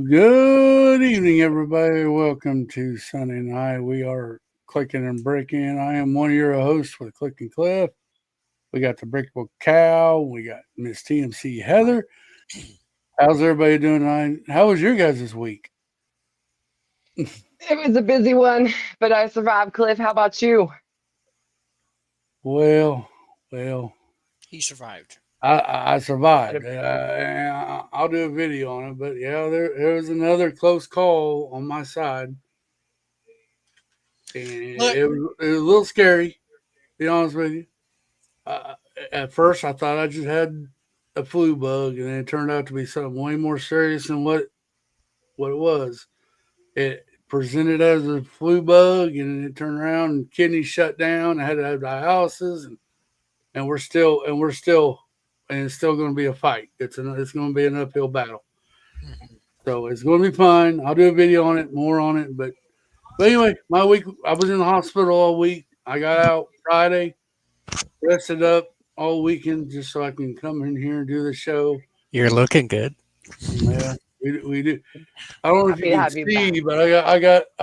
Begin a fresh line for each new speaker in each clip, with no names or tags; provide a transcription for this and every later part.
Good evening, everybody. Welcome to Sunday night. We are Clicking and Bricking. I am one of your hosts with Click and Cliff. We got the Thebrickablecow. We got Miss TMC Heather. How's everybody doing tonight? How was your guys' this week?
It was a busy one, but I survived. Cliff, how about you?
Well,
He survived.
I survived. I'll do a video on it, but yeah, there was another close call on my side. And it was a little scary, to be honest with you. At first, I thought I just had a flu bug, and it turned out to be something way more serious than what it was. It presented as a flu bug, and it turned around and kidneys shut down. I had to have dialysis, and it's still going to be a fight. It's going to be an uphill battle. So it's going to be fine. I'll do a video on it, more on it, but anyway, my week, I was in the hospital all week. I got out Friday, rested up all weekend just so I can come in here and do the show.
You're looking good.
Yeah, we do. I don't know if you can see, but I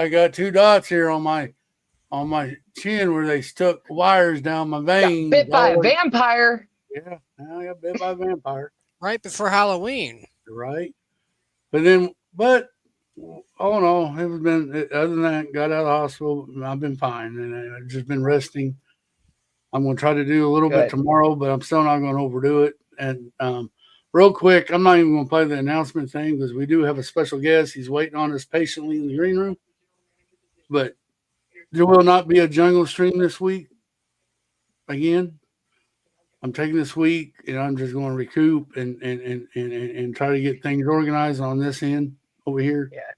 got two dots here on my chin where they stuck wires down my veins.
Bit by a vampire.
Yeah, I got bit by a vampire.
Right before Halloween.
Right. But oh no, it's been, other than that, got out of the hospital. I've been fine, and I've just been resting. I'm going to try to do a little bit tomorrow, but I'm still not going to overdo it. And real quick, I'm not even going to play the announcement thing because we do have a special guest. He's waiting on us patiently in the green room. But there will not be a jungle stream this week. Again, I'm taking this week, and I'm just going to recoup and try to get things organized on this end over here.
Yeah.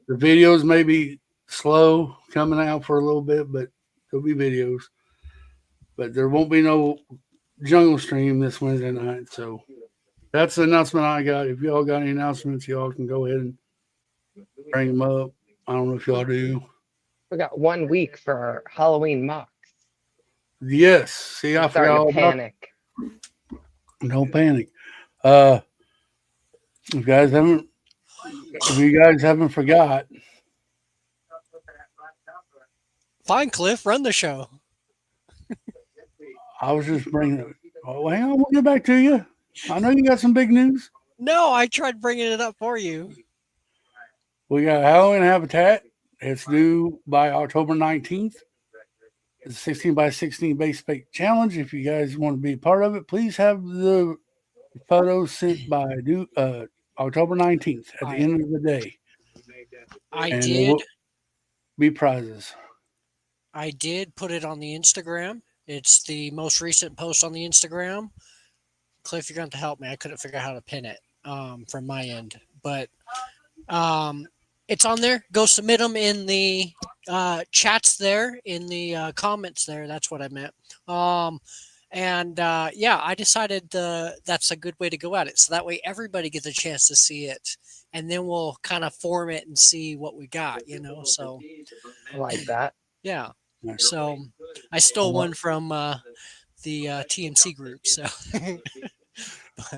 The videos may be slow coming out for a little bit, but there'll be videos. But there won't be no jungle stream this Wednesday night. So that's the announcement I got. If y'all got any announcements, y'all can go ahead and bring them up. I don't know if y'all do.
We got 1 week for our Halloween mocks.
Yes. See, I forgot all about
panic.
No panic. If you guys haven't forgot.
Fine, Cliff, run the show.
I was just bringing it. Oh, hang on, we'll get back to you. I know you got some big news.
No, I tried bringing it up for you.
We got Halloween Habitat. It's due by October 19th. It's a 16 by 16 base paint challenge. If you guys want to be a part of it, please have the photos sent by October 19th at the end of the day. Be prizes.
I did put it on the Instagram. It's the most recent post on the Instagram. Cliff, you're going to have to help me. I couldn't figure out how to pin it from my end. But it's on there. Go submit them in the chats there, in the comments there. That's what I meant. I decided that's a good way to go at it. So that way everybody gets a chance to see it. And then we'll kind of form it and see what we got, So
I like that.
Yeah. So I stole one from the TMC group. So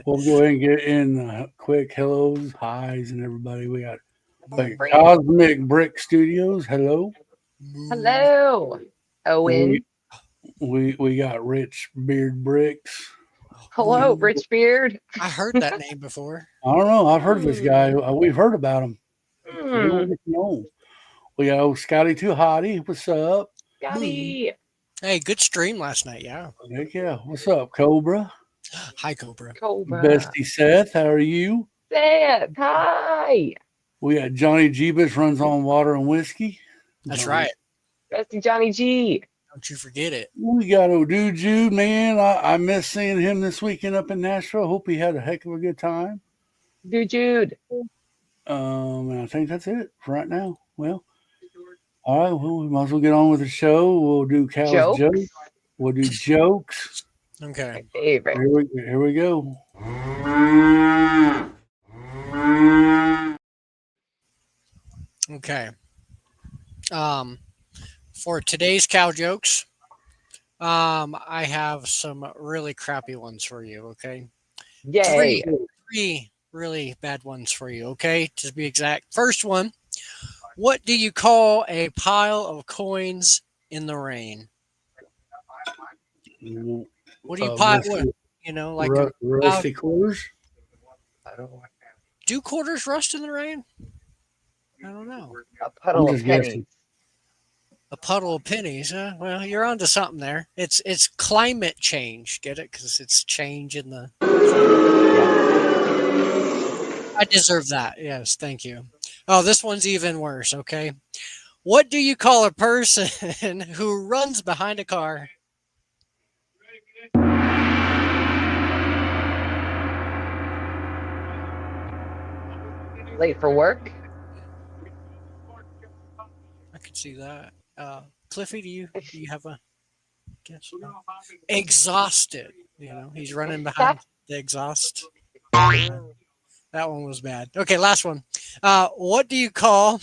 we'll go ahead and get in quick hellos, highs, and everybody. We got Cosmic Brick Studios. Hello.
Hello, Owen.
We got Rich Beard Bricks.
Hello, Rich Beard.
I heard that name before.
I don't know. I've heard of this guy. We've heard about him. We got Scotty Too Hottie. What's up?
Scotty.
Hey, good stream last night. Yeah.
Heck yeah. What's up, Cobra?
Hi, Cobra.
Bestie Seth. How are you?
Seth. Hi.
We got Johnny Jeebus runs on water and whiskey.
That's right.
Bestie Johnny G.
Don't you forget it.
We got Odu Jude, man. I missed seeing him this weekend up in Nashville. Hope he had a heck of a good time.
Jude.
And I think that's it for right now. Well, all right. Well, we might as well get on with the show. We'll do Cal's jokes. We'll do jokes.
Okay.
My favorite.
Here we go.
Okay. For today's cow jokes, I have some really crappy ones for you. Okay.
Yay.
really bad ones for you, okay? To be exact. First one, what do you call a pile of coins in the rain? What do you pile? What, like a pile,
Rusty quarters.
I don't know.
do quarters rust in the rain? I don't know.
A
I'm
puddle of
just
pennies.
guessing.
A puddle of pennies, huh? Well, you're onto something there. It's climate change. Get it? Because it's change in the climate. I deserve that. Yes, thank you. Oh, this one's even worse. Okay, what do you call a person who runs behind a car?
Late for work?
I could see that. Cliffy, do you have a guess? Exhausted. He's running behind the exhaust. That one was bad. Okay, last one. What do you call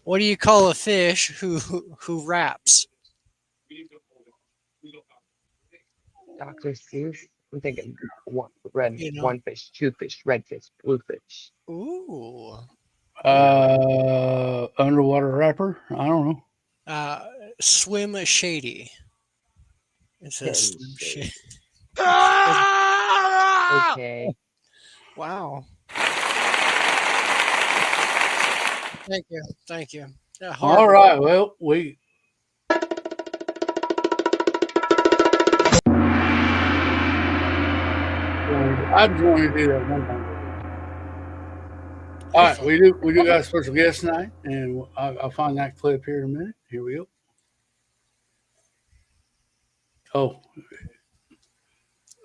what do you call a fish who raps?
Dr. Seuss? I'm thinking one
You know.
fish, two fish, red fish, blue fish.
Ooh.
Underwater rapper. I don't know.
Swim shady. It says
Tim
swim
shade.
shady.
Okay.
Wow. Thank you. Thank you.
All right. Well, I just wanted to do that one time. All right, we do got a special guest tonight, and I'll find that clip here in a minute. Here we go. Oh,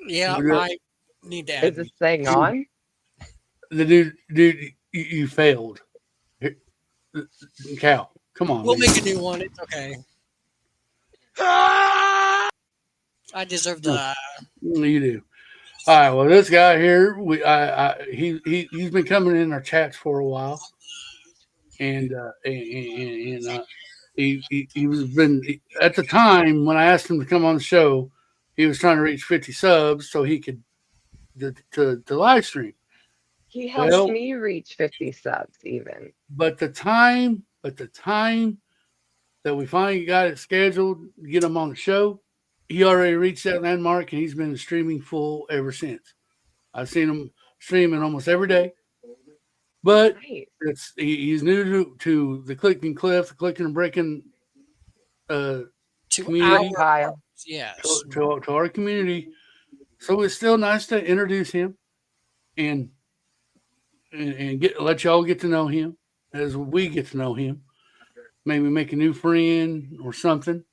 yeah, I need to add.
Is this thing on?
The dude, you failed. Cow, come on.
We'll
man.
make a new one. It's okay. I deserve the.
You do. All right. Well, this guy here, he's been coming in our chats for a while, and he was been at the time when I asked him to come on the show, he was trying to reach 50 subs so he could to live stream.
He helped me reach 50 subs even.
But the time that we finally got it scheduled to get him on the show, he already reached that landmark and he's been streaming full ever since. I've seen him streaming almost every day. But
nice.
He's new to the Clicken Cliff, the Clicken Bricken community.
Yes.
To our community. So it's still nice to introduce him and let y'all get to know him as we get to know him. Maybe make a new friend or something.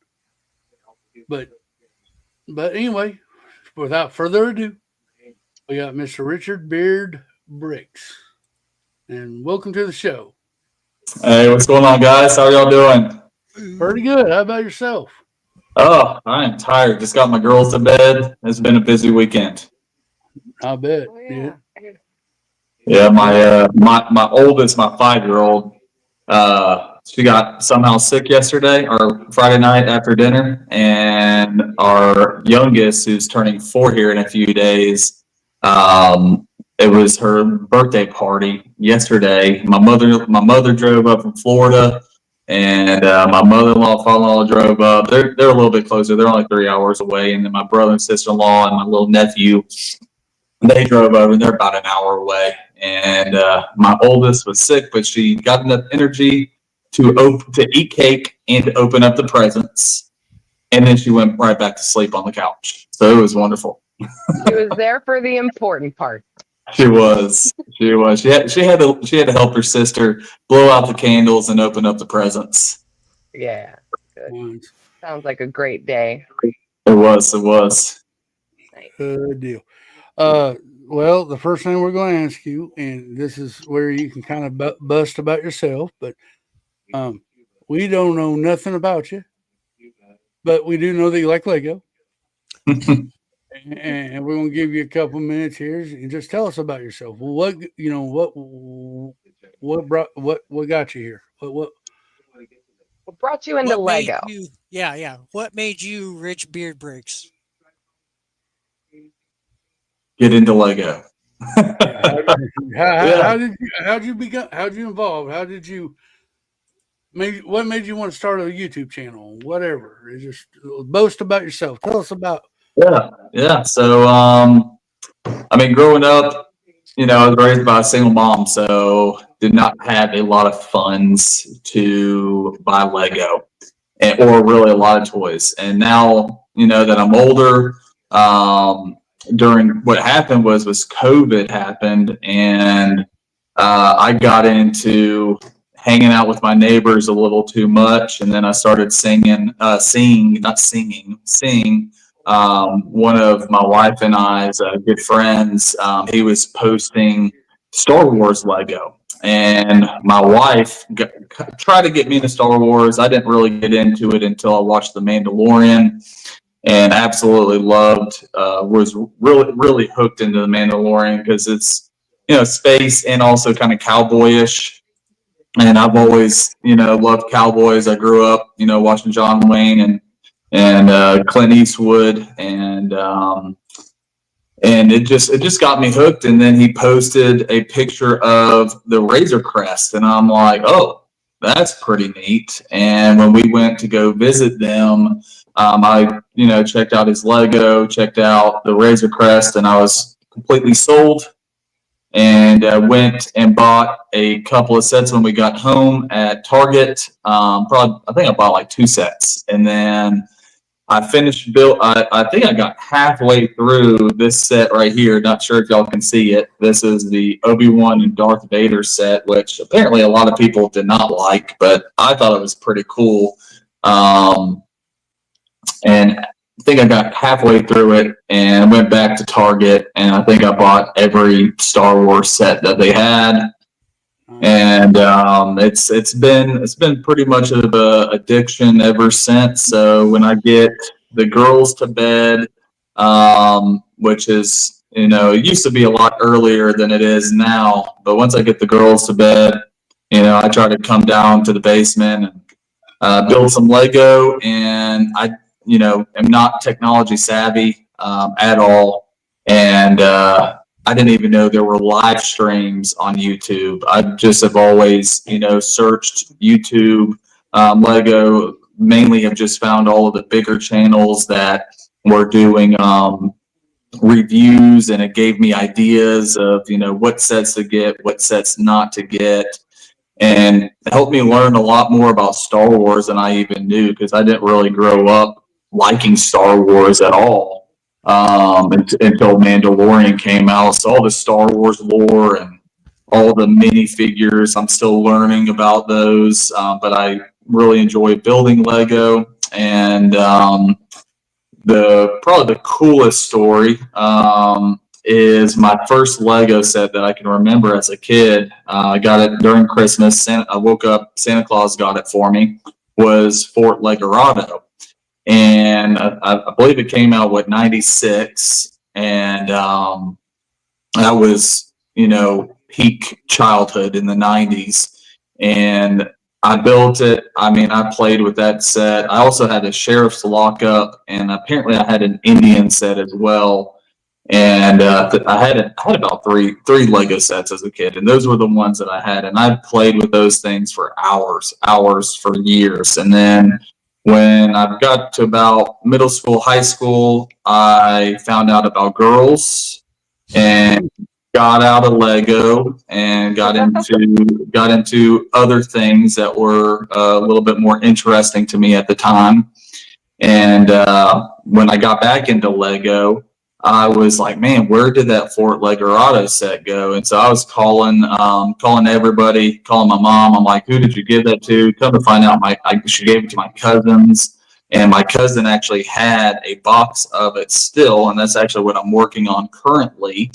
But anyway, without further ado, we got Mr. Richard Beard Bricks. And welcome to the show.
Hey, what's going on, guys? How are y'all doing?
Pretty good. How about yourself?
Oh, I am tired. Just got my girls to bed. It's been a busy weekend.
I bet.
Oh, yeah.
Yeah, my oldest, my 5-year-old, she got somehow sick yesterday or Friday night after dinner, and our youngest, who's turning 4 here in a few days, it was her birthday party yesterday. My mother drove up from Florida, and my mother-in-law, father-in-law drove up. They're a little bit closer. They're only 3 hours away, and then my brother and sister-in-law and my little nephew, they drove over, and they're about an hour away. And my oldest was sick, but she got enough energy to eat cake and to open up the presents, and then she went right back to sleep on the couch. So it was wonderful.
She was there for the important part.
She was. She had to help her sister blow out the candles and open up the presents.
Yeah. Good. Sounds like a great day.
It was.
Nice.
Good deal. Well, the first thing we're going to ask you, and this is where you can kind of bust about yourself, but we don't know nothing about you, but we do know that you like Lego. And we're going to give you a couple minutes here and just tell us about yourself. What got you here? What
brought you into Lego?
What made you Rich Beard Bricks?
Get into Lego.
How'd you become? How'd you involve? How did you? What made you want to start a YouTube channel? Whatever. It's just boast about yourself. Tell us about.
Yeah. So, I mean, growing up, I was raised by a single mom, so did not have a lot of funds to buy Lego or really a lot of toys. And now, that I'm older, during what happened was COVID happened, and I got into hanging out with my neighbors a little too much, and then I started singing. One of my wife and I's good friends, he was posting Star Wars Lego, and my wife tried to get me into Star Wars. I didn't really get into it until I watched The Mandalorian, and absolutely loved. Was really hooked into The Mandalorian because it's space and also kind of cowboyish. And I've always loved cowboys. I grew up watching John Wayne and Clint Eastwood, and it just got me hooked. And then he posted a picture of the Razor Crest, and I'm like, oh, that's pretty neat. And when we went to go visit them, I checked out his Lego, checked out the Razor Crest, and I was completely sold. And went and bought a couple of sets when we got home at Target. I think I bought like 2 sets, and then I finished build. I think I got halfway through this set right here. Not sure if y'all can see it. This is the Obi-Wan and Darth Vader set, which apparently a lot of people did not like, but I thought it was pretty cool. And I think I got halfway through it and went back to Target, and I think I bought every Star Wars set that they had. And it's been pretty much of an addiction ever since. So when I get the girls to bed, which is it used to be a lot earlier than it is now, but once I get the girls to bed, I try to come down to the basement and build some Lego. And I am not technology savvy at all, and I didn't even know there were live streams on YouTube. I just have always, searched YouTube Lego. Mainly have just found all of the bigger channels that were doing reviews, and it gave me ideas of, what sets to get, what sets not to get, and helped me learn a lot more about Star Wars than I even knew, because I didn't really grow up liking Star Wars at all. Until Mandalorian came out. So all the Star Wars lore and all the minifigures, I'm still learning about those, but I really enjoy building Lego. And probably the coolest story is my first Lego set that I can remember as a kid. I got it during Christmas. I woke up, Santa Claus got it for me, was Fort Legorado. And I believe it came out, 96. And that was, peak childhood in the 90s. And I built it. I mean, I played with that set. I also had a Sheriff's Lockup, and apparently I had an Indian set as well. And I had about three Lego sets as a kid, and those were the ones that I had. And I played with those things for hours for years. And then when I got to about middle school, high school, I found out about girls and got out of Lego and got into other things that were a little bit more interesting to me at the time. And when I got back into Lego, I was like, man, where did that Fort Legorado set go? And so I was calling everybody, calling my mom. I'm like, who did you give that to? Come to find out, she gave it to my cousins, and my cousin actually had a box of it still, and that's actually what I'm working on currently.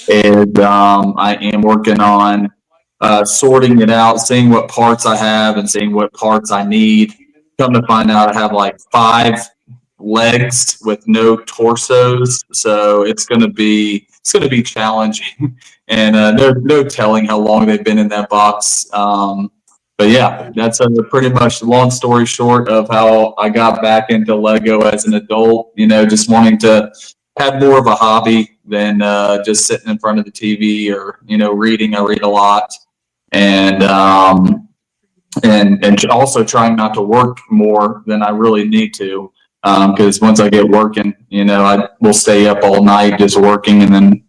Is I am working on sorting it out, seeing what parts I have and seeing what parts I need. Come to find out, I have like 5 legs with no torsos, so it's going to be challenging, and no telling how long they've been in that box. But yeah, that's pretty much long story short of how I got back into Lego as an adult. Just wanting to have more of a hobby, than just sitting in front of the TV or, reading. I read a lot. And also trying not to work more than I really need to. Because once I get working, I will stay up all night just working and then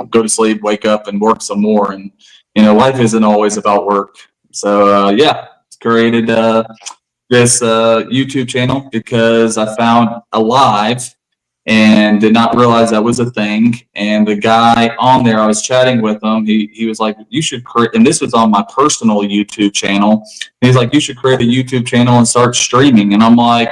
go to sleep, wake up and work some more. And, life isn't always about work. So, created this YouTube channel because I found a live and did not realize that was a thing. And the guy on there, I was chatting with him. He was like, you should create, and this was on my personal YouTube channel. He's like, you should create a YouTube channel and start streaming. And I'm like,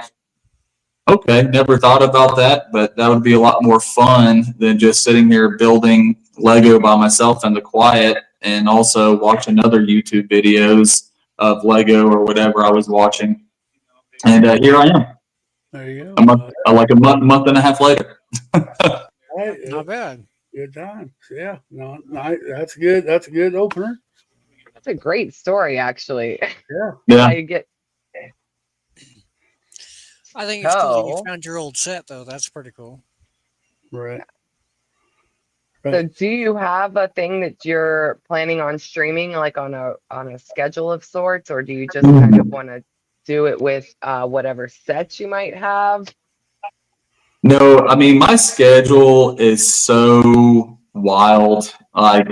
okay, never thought about that, but that would be a lot more fun than just sitting here building Lego by myself in the quiet and also watching other YouTube videos of Lego or whatever I was watching. And here I am.
There you go.
Like a month and a half later.
Right.
Not bad.
Good times. Yeah. No, that's good. That's a good opener.
That's a great story, actually.
Yeah.
How you get
I think it's cool that you
So-
found your old set, though. That's pretty cool.
Right.
So do you have a thing that you're planning on streaming, like on a schedule of sorts, or do you just kind of want to do it with whatever sets you might have?
No, I mean, my schedule is so wild. Like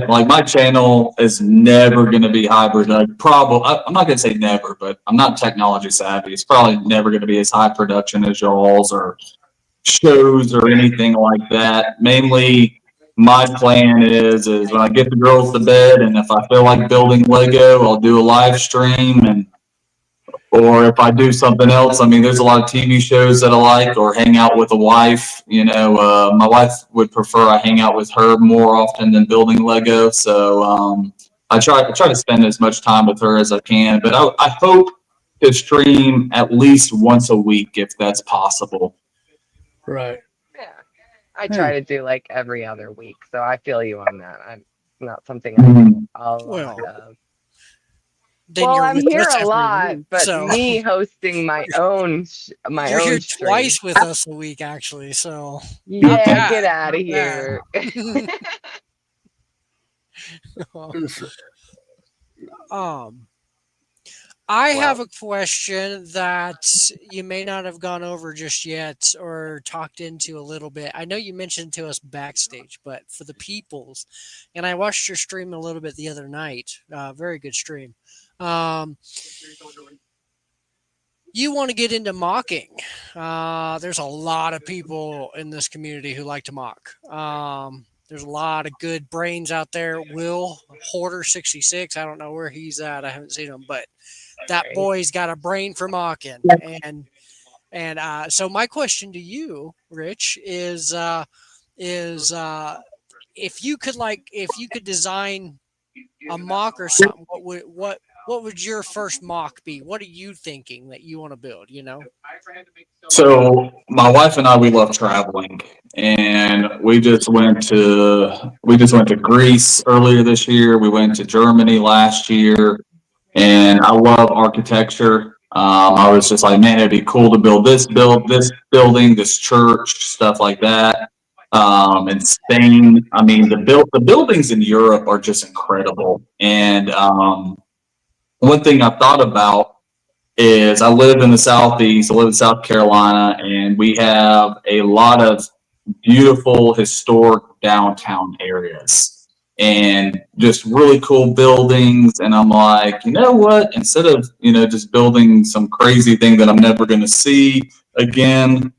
like my channel is never going to be hybrid. I'm not going to say never, but I'm not technology savvy. It's probably never going to be as high production as y'all's or shows or anything like that. Mainly my plan is when I get the girls to bed and if I feel like building Lego, I'll do a live stream or if I do something else. I mean, there's a lot of TV shows that I like or hang out with a wife. My wife would prefer I hang out with her more often than building Lego. So I try to spend as much time with her as I can, but I hope to stream at least once a week if that's possible.
Right.
Yeah, I try to do like every other week, so I feel you on that. I'm not something I do a lot of.
Then
Well,
you're
I'm
with
here
us
a
every
lot,
week,
but
so
me hosting my own
you're here
stream.
twice with us a week, actually. So
Yeah,
bad,
get out of
not bad.
here.
I have a question that you may not have gone over just yet or talked into a little bit. I know you mentioned to us backstage, but for the peoples, and I watched your stream a little bit the other night. Very good stream. You want to get into mocking. There's a lot of people in this community who like to mock. There's a lot of good brains out there. Will Hoarder 66. I don't know where he's at. I haven't seen him, but that boy's got a brain for mocking. And so my question to you, Rich, is if you could design a mock or something, what would your first mock be? What are you thinking that you want to build?
So my wife and I, we love traveling, and we just went to Greece earlier this year. We went to Germany last year, and I love architecture. I was just like, man, it'd be cool to build this building, this church, stuff like that. In Spain, I mean, the buildings in Europe are just incredible. And one thing I thought about is I live in the Southeast. I live in South Carolina, and we have a lot of beautiful historic downtown areas and just really cool buildings. And I'm like, you know what? Instead of, just building some crazy thing that I'm never going to see again,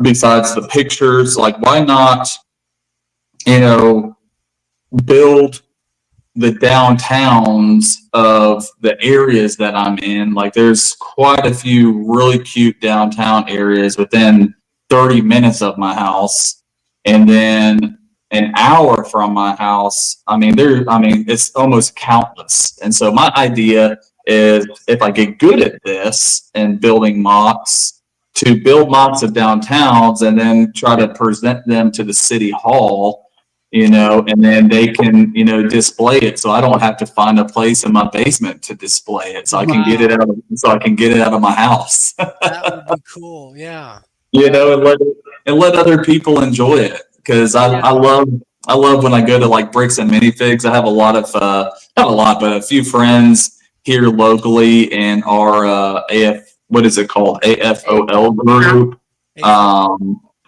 besides the pictures, like why not, build the downtowns of the areas that I'm in. Like there's quite a few really cute downtown areas within 30 minutes of my house. And then an hour from my house, it's almost countless. And so my idea is if I get good at this and building mocks, to build mocks of downtowns and then try to present them to the city hall, and then they can, display it. So I don't have to find a place in my basement to display it. So I can get it out of my house.
That would be cool. Yeah.
And let other people enjoy it. because I love when I go to like Bricks and Minifigs. I have a lot of not a lot, but a few friends here locally in our what is it called, AFOL group.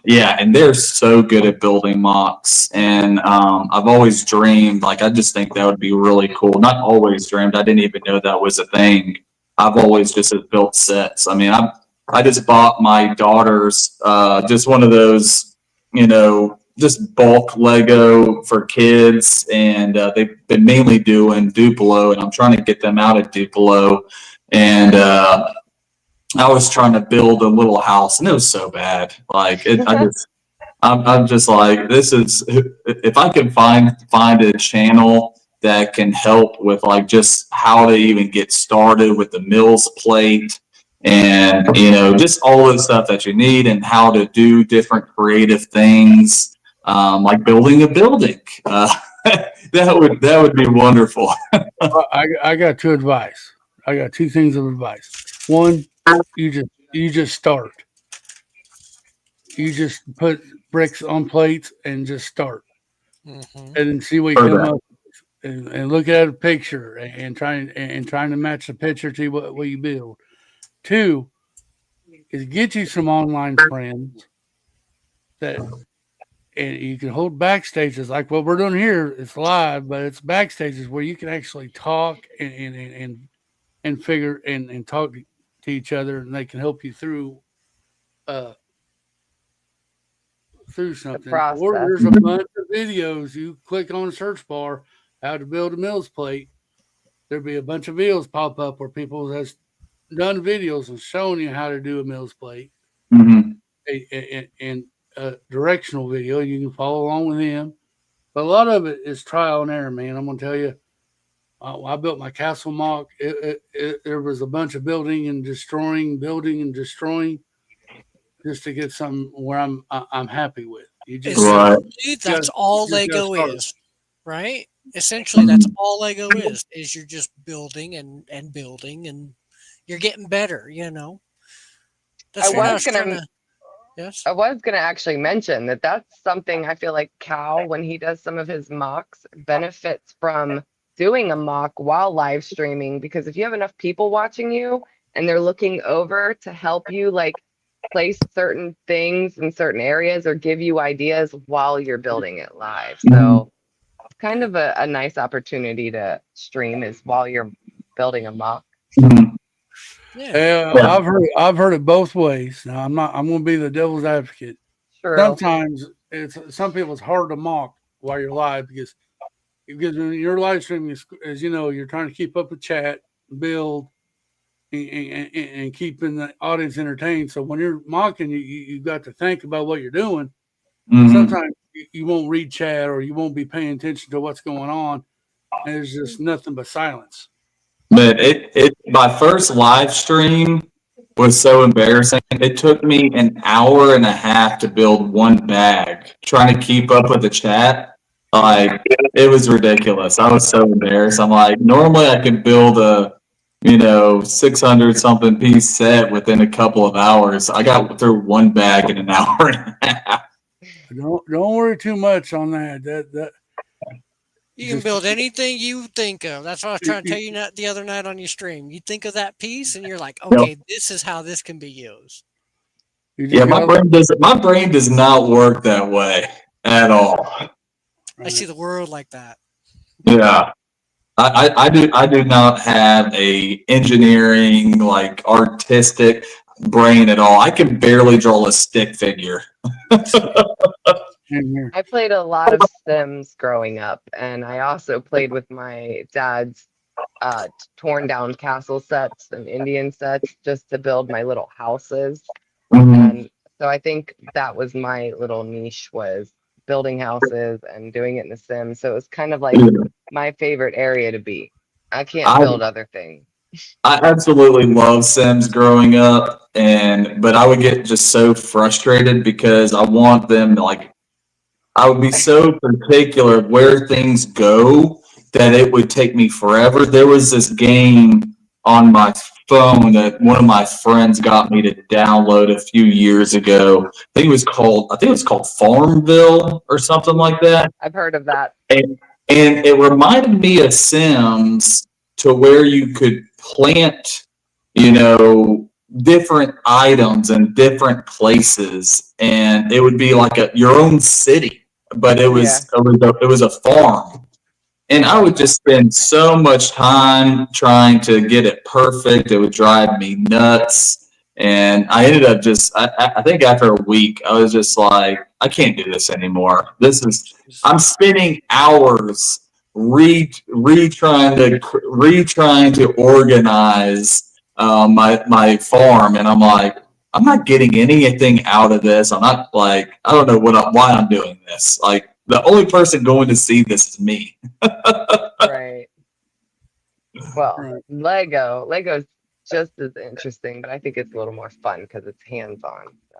Yeah, and they're so good at building mocks, and I've always dreamed, like, I just think that would be really cool. Not always dreamed, I didn't even know that was a thing. I've always just built sets. I mean, I just bought my daughter's just one of those, just bulk Lego for kids, and they've been mainly doing Duplo, and I'm trying to get them out of Duplo, and I was trying to build a little house, and it was so bad. Like I'm just like, this is, if I can find a channel that can help with like just how to even get started with the Mills plate, and just all the stuff that you need, and how to do different creative things, like building a building. That would be wonderful.
I got two advice. I got two things of advice. One, you just start. You just put bricks on plates and just start, and then see what you come up with, and look at a picture and trying to match the picture to what you build. Two is get you some online friends and you can hold backstages like what we're doing here. It's live, but it's backstages where you can actually talk and figure and talk to each other, and they can help you through something. Or there's a bunch of videos. You click on the search bar, how to build a Mills plate. There'll be a bunch of videos pop up where people has done videos and showing you how to do a Mills plate. And a directional video. You can follow along with him. But a lot of it is trial and error, man. I'm going to tell you, I built my castle mock. There was a bunch of building and destroying, just to get something where I'm happy with.
That's all Lego is, right? Essentially, that's all Lego is you're just building and building, and you're getting better, That's
I was gonna actually mention that's something I feel like Cal, when he does some of his mocks, benefits from doing a mock while live streaming, because if you have enough people watching you and they're looking over to help you like place certain things in certain areas or give you ideas while you're building it live. So it's kind of a nice opportunity to stream is while you're building a mock.
Yeah, I've heard it both ways. Now I'm going to be the devil's advocate.
True.
Sometimes some people it's hard to mock while you're live because when you're live streaming, as you know, you're trying to keep up with chat, build, and keeping the audience entertained. So when you're mocking, you've got to think about what you're doing. Sometimes you won't read chat or you won't be paying attention to what's going on, and there's just nothing but silence.
But my first live stream was so embarrassing. It took me an hour and a half to build one bag, trying to keep up with the chat. Like, it was ridiculous. I was so embarrassed. I'm like, normally I could build a 600 something piece set within a couple of hours. I got through one bag in an hour and a half.
Don't worry too much on that.
You can build anything you think of. That's what I was trying to tell you the other night on your stream. You think of that piece, and you're like, okay, this is how this can be used.
Yeah, my brain does not work that way at all.
I see the world like that.
Yeah, I do not have a engineering, like, artistic brain at all. I can barely draw a stick figure.
I played a lot of Sims growing up, and I also played with my dad's torn down castle sets and Indian sets just to build my little houses. And so I think that was my little niche, was building houses and doing it in the Sims. So it was kind of like my favorite area to be. I can't build other things.
I absolutely love Sims growing up, but I would get just so frustrated because I want them to, like, I would be so particular of where things go that it would take me forever. There was this game on my phone that one of my friends got me to download a few years ago. I think it was called Farmville or something like that.
I've heard of that.
And it reminded me of Sims, to where you could plant, different items in different places, and it would be like your own city, but it was a farm. And I would just spend so much time trying to get it perfect. It would drive me nuts. And I ended up I think after a week, I was just like, I can't do this anymore. I'm spending hours retrying to organize my farm. And I'm like, I'm not getting anything out of this. I'm not like, I don't know why I'm doing this. Like, the only person going to see this is me.
Right. Well, Lego's just as interesting, but I think it's a little more fun because it's hands-on. So.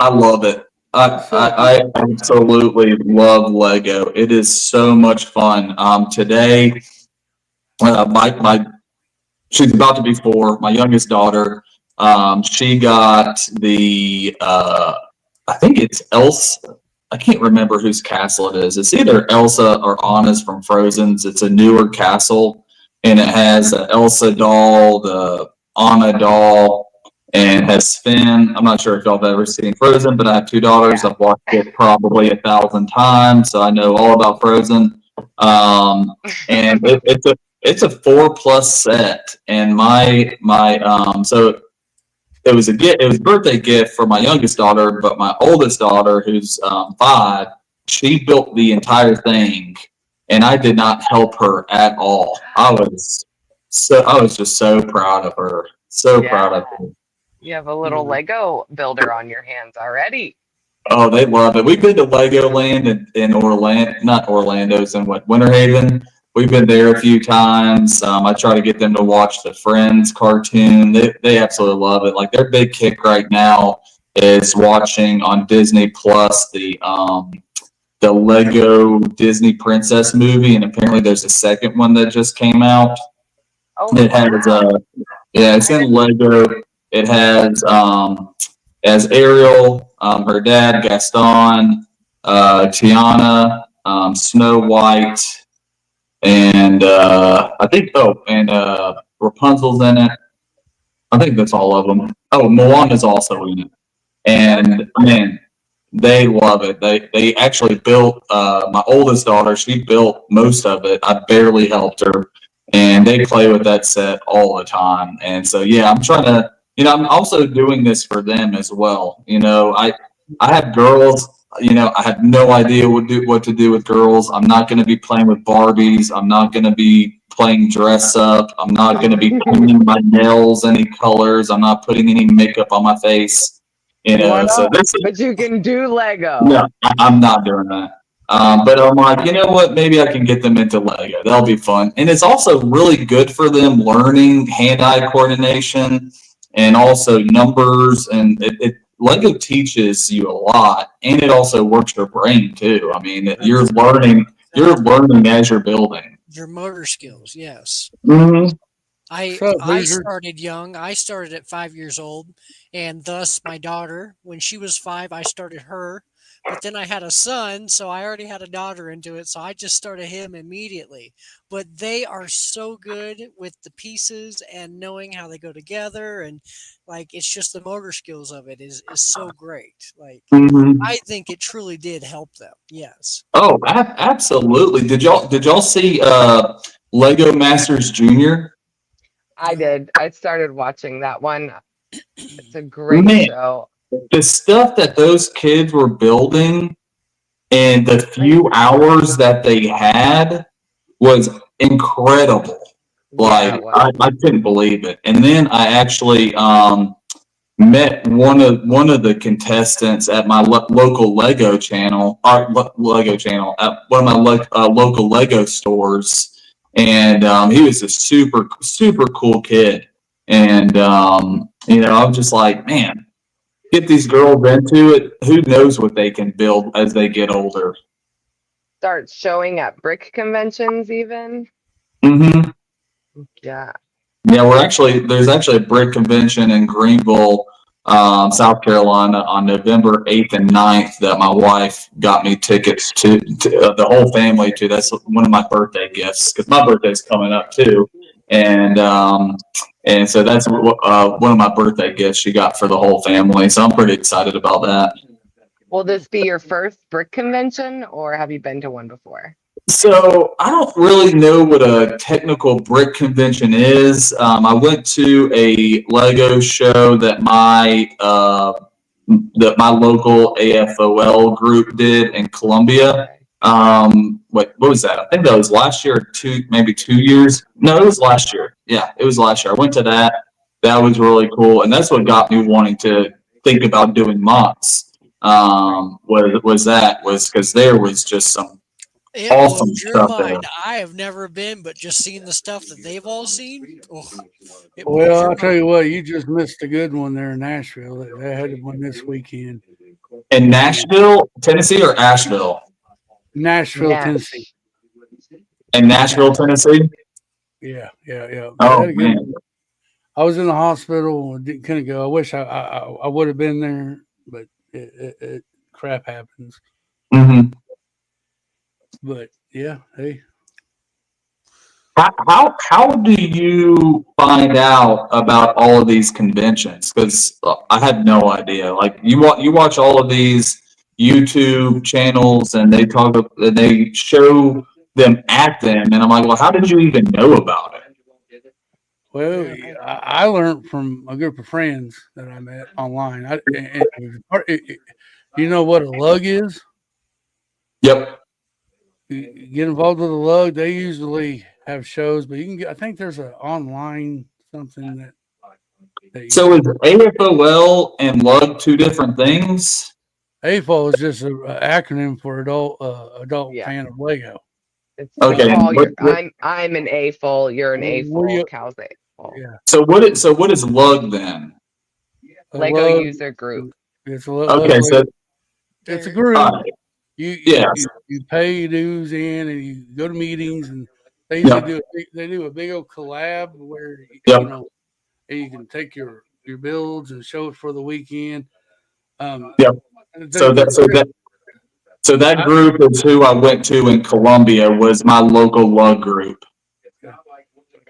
I love it. I absolutely love Lego. It is so much fun. Today, she's about to be 4. My youngest daughter, she got the I think it's Elsa. I can't remember whose castle it is. It's either Elsa or Anna's from Frozen's. It's a newer castle, and it has the Elsa doll, the Anna doll, and has Finn. I'm not sure if y'all have ever seen Frozen, but I have 2 daughters. I've watched it probably 1,000 times, so I know all about Frozen. And it's a 4+ set, and so it was a birthday gift for my youngest daughter, but my oldest daughter, who's 5, she built the entire thing, and I did not help her at all. I was just so proud of her. So proud of her.
You have a little Lego builder on your hands already.
Oh, they love it. We've been to Legoland in Orlando, not Orlando's, in Winter Haven. We've been there a few times. I try to get them to watch the Friends cartoon. They absolutely love it. Like, their big kick right now is watching on Disney Plus the Lego Disney Princess movie, and apparently there's a second one that just came out.
Oh,
it has it's in Lego. It has as Ariel, her dad Gaston, Tiana, Snow White. And I think Rapunzel's in it. I think that's all of them. Oh, Moana's also in it. And man, they love it. They actually built my oldest daughter, she built most of it. I barely helped her. And they play with that set all the time. And so I'm trying to, I'm also doing this for them as well. I have girls. I have no idea what to do with girls. I'm not going to be playing with Barbies. I'm not going to be playing dress up. I'm not going to be painting my nails any colors. I'm not putting any makeup on my face.
But you can do Lego.
No, I'm not doing that. But I'm like, you know what? Maybe I can get them into Lego. That'll be fun. And it's also really good for them learning hand-eye coordination and also numbers. And Lego teaches you a lot, and it also works your brain too. I mean, you're learning as you're building.
Your motor skills, yes.
Mm-hmm.
I started young. I started at 5 years old, and thus my daughter, when she was 5, I started her. But then I had a son, so I already had a daughter into it, so I just started him immediately. But they are so good with the pieces and knowing how they go together, and like it's just the motor skills of it is so great. Like I think it truly did help them. Yes.
Oh, absolutely. Did y'all see Lego Masters Junior?
I did. I started watching that one. It's a great show.
The stuff that those kids were building and the few hours that they had was incredible. Like, I couldn't believe it. And then I actually met one of the contestants at my local Lego channel, at one of my local Lego stores, and he was a super cool kid. And I'm just like, man, get these girls into it. Who knows what they can build as they get older.
Start showing at brick conventions even.
Mm-hmm.
Yeah.
Yeah, there's actually a brick convention in Greenville, South Carolina on November 8th and 9th that my wife got me tickets to the whole family to. That's one of my birthday gifts because my birthday's coming up too. And so that's one of my birthday gifts she got for the whole family. So I'm pretty excited about that.
Will this be your first brick convention, or have you been to one before?
So I don't really know what a technical brick convention is. I went to a Lego show that my local AFOL group did in Columbia. What was that? I think that was last year, maybe 2 years. No, it was last year. Yeah, it was last year. I went to that. That was really cool, and that's what got me wanting to think about doing mods. Was because there was just some
It
awesome
blows your
stuff there.
mind. I have never been, but just seeing the stuff that they've all seen. Oh, it blows
Well,
your
I'll tell
mind.
you what, you just missed a good one there in Nashville. They had one this weekend.
In Nashville, Tennessee, or Asheville?
Nashville, Tennessee.
In Nashville, Tennessee?
Yeah.
Oh, man.
I was in the hospital and couldn't go. I wish I would have been there, but it crap happens.
Mm-hmm.
But yeah, hey.
How do you find out about all of these conventions? Because I had no idea. Like you watch all of these YouTube channels, and they show them at them, and I'm like, well, how did you even know about it?
Well, I learned from a group of friends that I met online. You know what a lug is?
Yep.
You get involved with a lug. They usually have shows, but you can get. I think there's an online something that
So is AFOL and LUG two different things?
AFOL is just an acronym for adult
Yeah.
fan of Lego.
It's
Okay.
I'm an A-full, you're an A-full, Cal's A-full.
Yeah.
So what is LUG then?
Lego user group.
It's a
Okay, so
it's a group. You pay dues in, and you go to meetings, and they usually do a big old collab where you know, and you can take your builds and show it for the weekend.
So that group is who I went to in Columbia, was my local LUG group.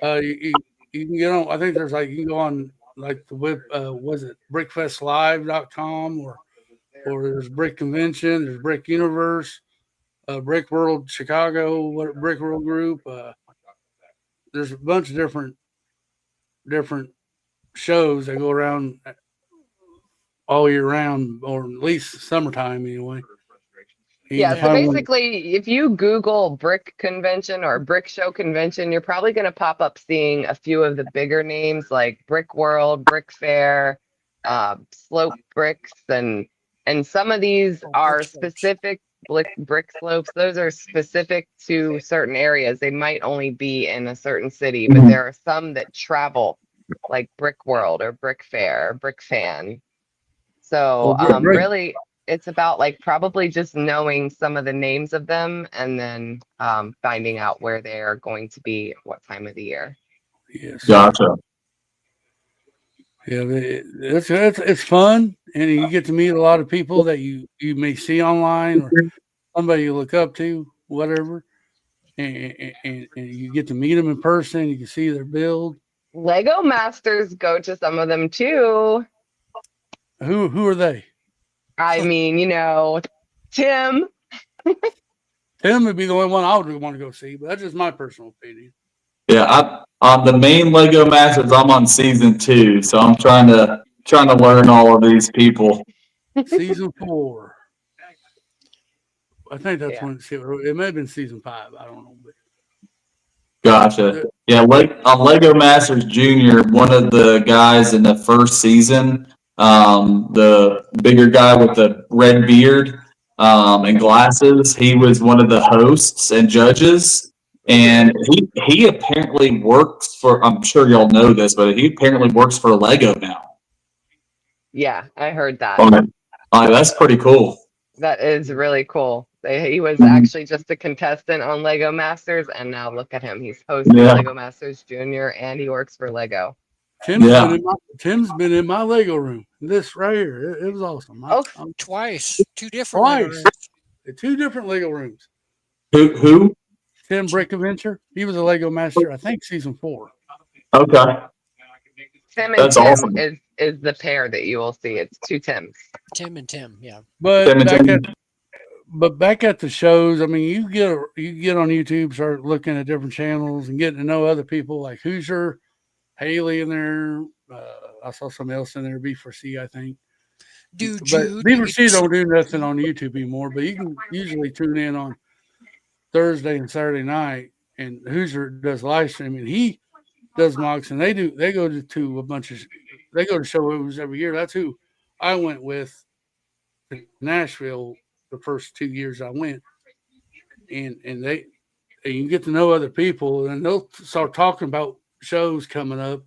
You can get on. I think there's you can go on like the web. Was it brickfestlive.com or there's Brick Convention, there's Brick Universe, Brick World Chicago, Brick World Group. There's a bunch of different shows that go around all year round, or at least summertime anyway.
Yeah, so basically, if you Google Brick Convention or Brick Show Convention, you're probably going to pop up seeing a few of the bigger names like Brick World, Brick Fair, Slope Bricks, and some of these are specific brick slopes. Those are specific to certain areas. They might only be in a certain city, but there are some that travel, like Brick World or Brick Fair or Brick Fan. So really, it's about probably just knowing some of the names of them, and then finding out where they are going to be, what time of the year.
Yes.
Gotcha.
Yeah, it's fun, and you get to meet a lot of people that you may see online, or somebody you look up to, whatever, and you get to meet them in person. You can see their build.
Lego Masters go to some of them too.
Who are they?
I mean, Tim.
Tim would be the only one I would want to go see, but that's just my personal opinion.
Yeah, on the main Lego Masters, I'm on season 2, so I'm trying to learn all of these people.
Season 4. I think that's when it may have been season 5. I don't know. But.
Gotcha. Yeah, on Lego Masters Junior, one of the guys in the first season, the bigger guy with the red beard and glasses, he was one of the hosts and judges. And he apparently works for, I'm sure y'all know this, but he apparently works for Lego now.
Yeah, I heard that.
That's pretty cool.
That is really cool. He was
Mhm.
actually just a contestant on Lego Masters, and now look at him. He's hosting
Yeah.
Lego Masters Junior, and he works for Lego.
Tim's
Yeah.
been in my Lego room. This right here, it was awesome.
Oh,
Twice, 2 different Lego
Twice.
rooms.
2 different Lego rooms.
Who?
Tim Brickadventure. He was a Lego master, I think, season 4.
Okay.
Tim and
That's
Tim
awesome.
is the pair that you will see. It's 2 Tims.
Tim and Tim, yeah.
But
Tim and Tim.
back at the shows, I mean, you get on YouTube, start looking at different channels and getting to know other people like Hoosier, Haley in there. I saw somebody else in there, B4C, I think.
Dude,
But
Jude,
B4C don't do nothing on YouTube anymore, but you can usually tune in on Thursday and Saturday night, and Hoosier does live streaming. He does mocks, and they go to a bunch of they go to shows every year. That's who I went with to Nashville the first 2 years I went, and you get to know other people, and they'll start talking about shows coming up.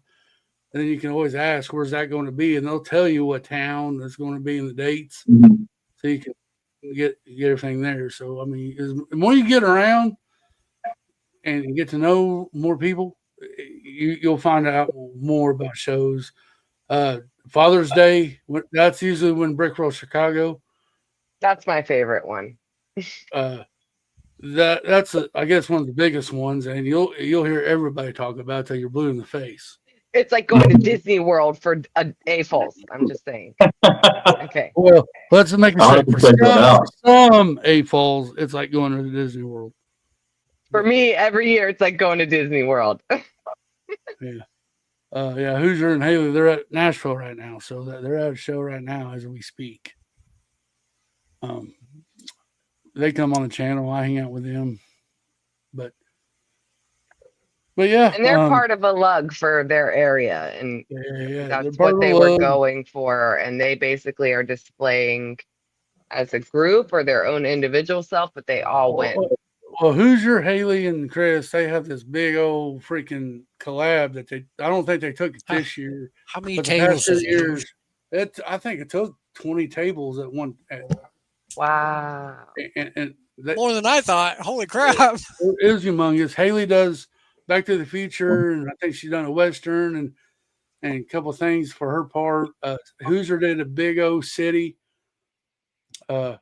And then you can always ask, where's that going to be? And they'll tell you what town it's going to be and the dates.
Mhm.
So you can get everything there. So, I mean, the more you get around and you get to know more people, you'll find out more about shows. Father's Day, that's usually when Brick Roll Chicago.
That's my favorite one.
That's I guess one of the biggest ones, and you'll hear everybody talk about it till you're blue in the face.
It's like going to Disney World for AFOLs. I'm just saying. Okay.
Well, let's make
I'll
it
have to
for
check that out.
some AFOLs, it's like going to Disney World.
For me, every year it's like going to Disney World.
Yeah, Hoosier and Haley, they're at Nashville right now, so they're at a show right now as we speak. They come on the channel. I hang out with them, but yeah,
And they're part of a lug for their area, and
yeah,
that's what they were going for. And they basically are displaying as a group or their own individual self, but they all win.
Well, Hoosier, Haley, and Chris, they have this big old freaking collab that I don't think they took it this year.
How many
But
tables
the past
is
2
it?
years, I think it took 20 tables at one.
Wow.
And
More than I thought. Holy crap.
it was humongous. Haley does Back to the Future, and I think she's done a Western and a couple of things for her part. Hoosier did a big old city, big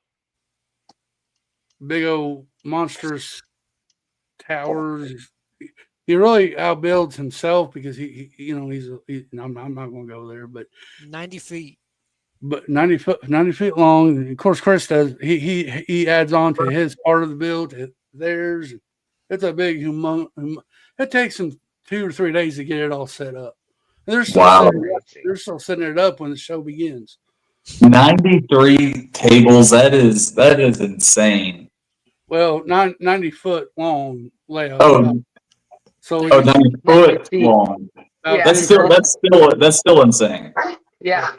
old monstrous towers. He really outbuilds himself because I'm not going to go there, but
90 feet.
But 90 feet long. And of course, Chris does. He adds on to his part of the build to theirs. It's a big it takes them 2 or 3 days to get it all set up. And they're still setting it up when the show begins.
93 tables. That is insane.
Well, 90-foot long layout.
Oh,
so
90 foot long.
Yeah.
That's still insane.
Yeah.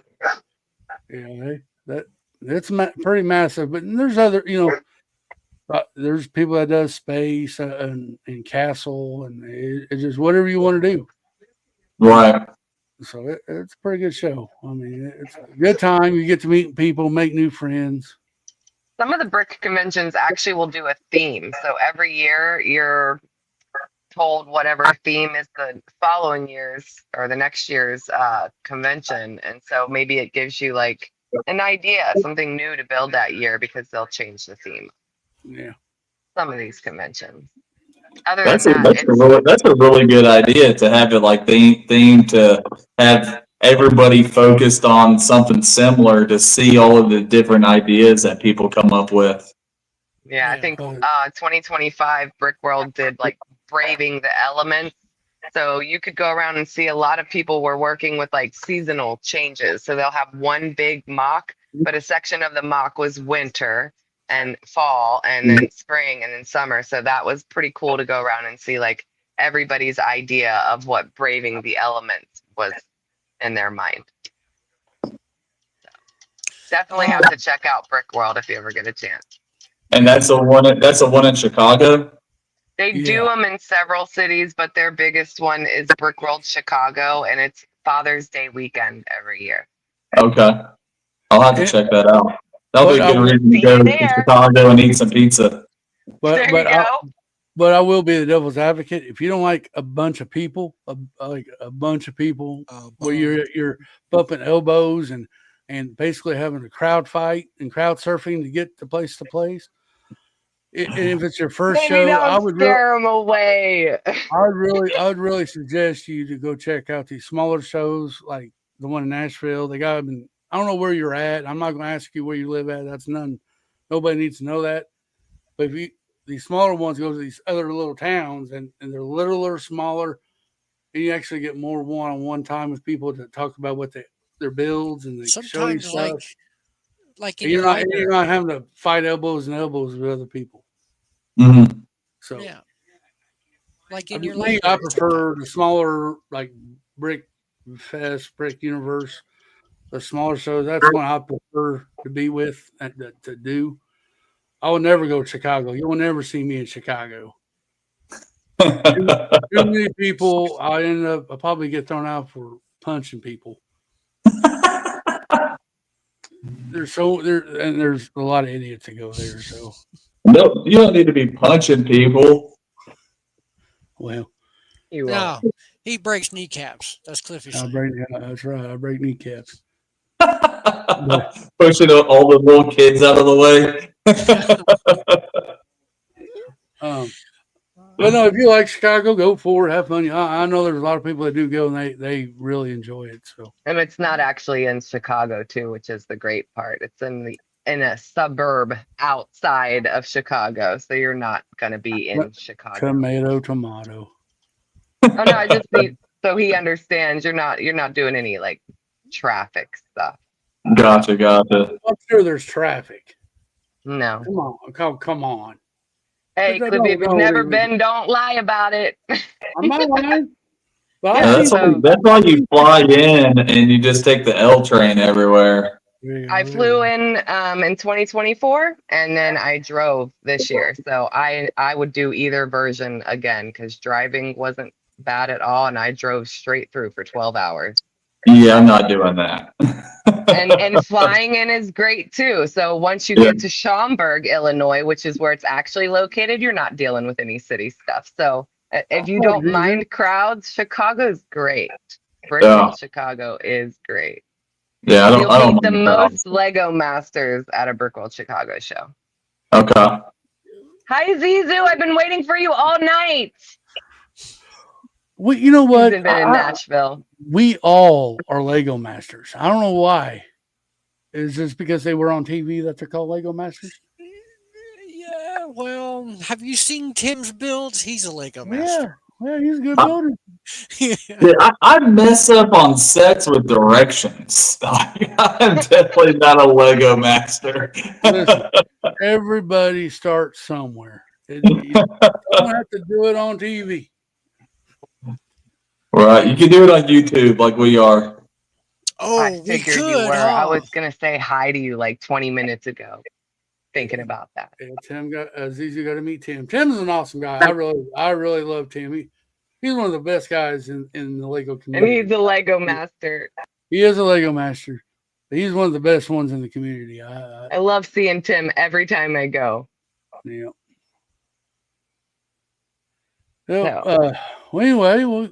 Yeah, that's pretty massive. But there's other, there's people that does space and castle, and it's just whatever you want to do.
Right.
So it's a pretty good show. I mean, it's a good time. You get to meet people, make new friends.
Some of the brick conventions actually will do a theme. So every year you're told whatever theme is the following year's or the next year's convention. And so maybe it gives you like an idea, something new to build that year because they'll change the theme.
Yeah.
Some of these conventions. Other
That's
than
a really good idea to have it like theme to have everybody focused on something similar to see all of the different ideas that people come up with.
Yeah, I think 2025 Brick World did like braving the elements. So you could go around and see a lot of people were working with like seasonal changes. So they'll have one big mock, but a section of the mock was winter and fall and then spring and then summer. So that was pretty cool to go around and see like everybody's idea of what braving the elements was in their mind. So definitely have to check out Brick World if you ever get a chance.
And that's the one in Chicago.
They do them in several cities, but their biggest one is Brick World Chicago, and it's Father's Day weekend every year.
Okay. I'll have to check that out. That'll be a good reason to go to Chicago and eat some pizza.
There you go.
But I will be the devil's advocate. If you don't like a bunch of people, where you're bumping elbows and basically having a crowd fight and crowd surfing to get to place, and if it's your first show, I would
scare them away.
I would really suggest you to go check out these smaller shows like the one in Nashville. They got them in, I don't know where you're at. I'm not going to ask you where you live at. That's nobody needs to know that. But if these smaller ones go to these other little towns and they're littler, smaller, and you actually get more one-on-one time with people to talk about what their builds and they show you stuff. You're not having to fight elbows with other people.
Mm-hmm.
So
yeah, like
in your life, I prefer the smaller like Brick Fest, Brick Universe, the smaller shows. That's one I prefer to be with and to do. I will never go to Chicago. You will never see me in Chicago. Too many people. I'll probably get thrown out for punching people. There's a lot of idiots that go there. So
no, you don't need to be punching people.
Well,
no, he breaks kneecaps. That's Cliffy.
That's right. I break kneecaps.
Pushing all the little kids out of the way.
But no, if you like Chicago, go for it. Have fun. I know there's a lot of people that do go and they really enjoy it. So,
and it's not actually in Chicago too, which is the great part. It's in a suburb outside of Chicago, so you're not going to be in Chicago.
Tomato.
Oh no, I just need so he understands you're not doing any like traffic stuff.
Gotcha.
I'm sure there's traffic.
No.
Come on.
Hey, Cliffy, if you've never been, don't lie about it.
I'm not lying.
That's why you fly in and you just take the L train everywhere.
I flew in 2024 and then I drove this year. So I would do either version again because driving wasn't bad at all and I drove straight through for 12 hours.
Yeah, I'm not doing that.
and flying in is great too. So once you get to Schaumburg, Illinois, which is where it's actually located, you're not dealing with any city stuff. So if you don't mind crowds, Chicago's great. Chicago is great.
Yeah,
You'll meet the most Lego masters at a Brickworld Chicago show.
Okay.
Hi Zizu, I've been waiting for you all night.
Well, you know what?
Been in Nashville.
We all are Lego masters. I don't know why. Is this because they were on TV that they're called Lego masters?
Yeah, well, have you seen Tim's builds? He's a Lego master.
Yeah, he's a good builder.
Yeah, I mess up on sets with directions. I'm definitely not a Lego master.
Listen, everybody starts somewhere. You don't have to do it on TV.
Right, you can do it on YouTube like we are.
Oh,
I figured you were. I was gonna say hi to you like 20 minutes ago. Thinking about that.
Yeah, Tim Zizu got to meet Tim. Tim's an awesome guy. I really love Tim. He's one of the best guys in the Lego community.
And he's a Lego master.
He is a Lego master. He's one of the best ones in the community.
I love seeing Tim every time I go.
Yeah. Well, anyway,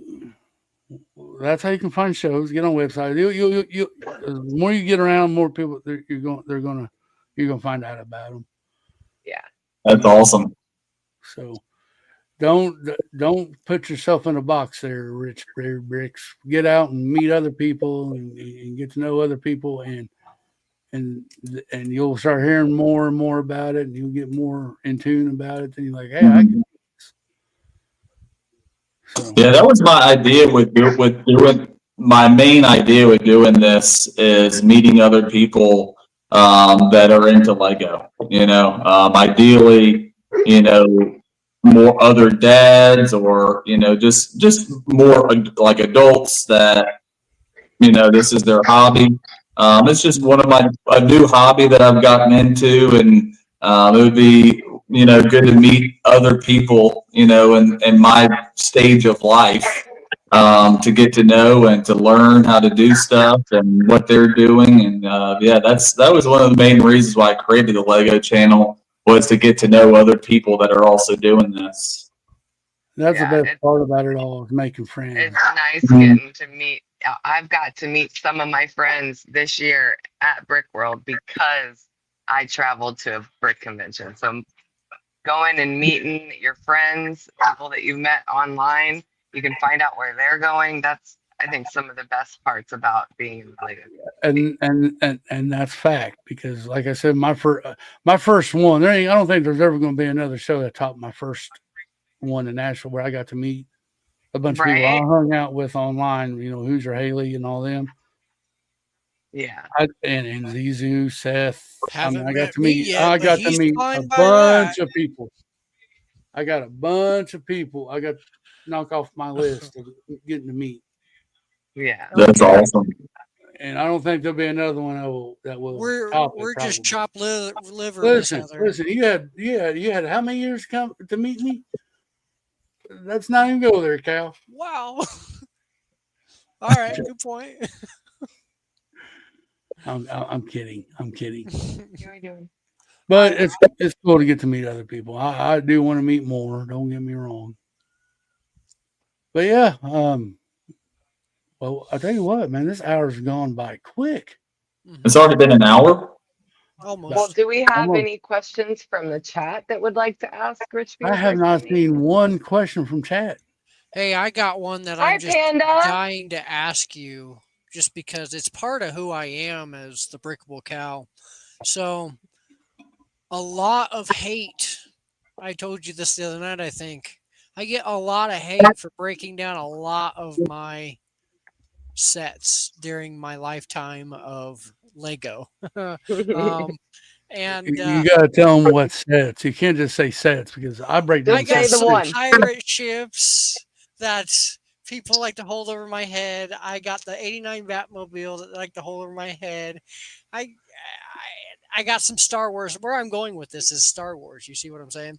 that's how you can find shows. Get on website. You the more you get around, more people you're gonna find out about them.
Yeah,
that's awesome.
So don't put yourself in a box there, Rich Bricks. Get out and meet other people and get to know other people and you'll start hearing more and more about it and you'll get more in tune about it. Then you're like, hey, I can. So.
Yeah, that was my idea with doing. My main idea with doing this is meeting other people that are into Lego. Ideally, more other dads or just more like adults that this is their hobby. It's just one of a new hobby that I've gotten into, and it would be good to meet other people in my stage of life to get to know and to learn how to do stuff and what they're doing. And that was one of the main reasons why I created the Lego channel, was to get to know other people that are also doing this.
That's the best part about it all, is making friends.
It's nice getting to meet. I've got to meet some of my friends this year at Brick World because I traveled to a brick convention. So going and meeting your friends, people that you've met online, you can find out where they're going. That's, I think, some of the best parts about being in the Lego.
And that's fact, because like I said, my first one, I don't think there's ever going to be another show that topped my first one in Nashville, where I got to meet a bunch of people I hung out with online, Hoosier Haley and all them.
Yeah.
And Zizou, Seth. I got to
meet
meet a bunch of people. I got a bunch of people I got to knock off my list of getting to meet.
Yeah.
That's awesome.
And I don't think there'll be another one that will.
We're just chopped liver.
Listen, you had how many years to meet me? Let's not even go there, Cal.
Wow. All right, good point.
I'm kidding. I'm kidding.
What are you doing?
But it's cool to get to meet other people. I do want to meet more. Don't get me wrong. But yeah, well, I tell you what, man, this hour's gone by quick.
It's already been an hour.
Almost.
Well, do we have any questions from the chat that would like to ask Rich?
I have not seen one question from chat.
Hey, I got one that I'm just dying to ask you, just because it's part of who I am as the Brickable Cow. So, a lot of hate. I told you this the other night, I think. I get a lot of hate for breaking down a lot of my sets during my lifetime of Lego. And
you got to tell them what sets. You can't just say sets, because I break down.
I got some pirate ships that people like to hold over my head. I got the '89 Batmobile that I like to hold over my head. I got some Star Wars. Where I'm going with this is Star Wars. You see what I'm saying?